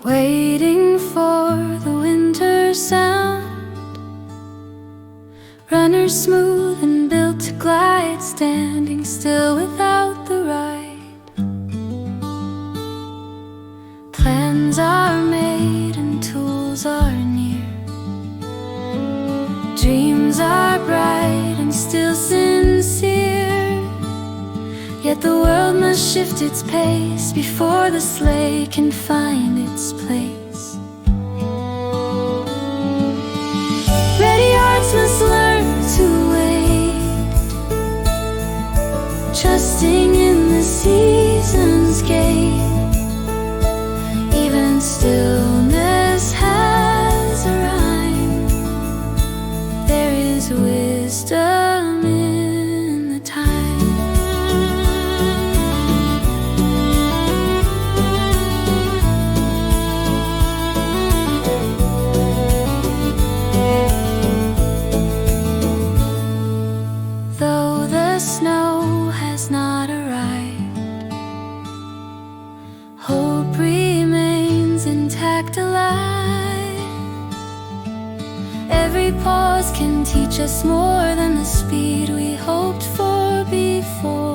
waiting for the winter sound. Runners smooth and built to glide, standing still without the ride. Plans are made and tools are near. Dreams are bright and still sincere. Yet the world must shift its pace before the sleigh can find its place. Ready hearts must learn to wait, trusting in the season's gate. Even stillness has a rhyme. There is wisdom in the time. Though the snow has not arrived, hope remains intact, alive. Every pause can teach us more than the speed we hoped for before.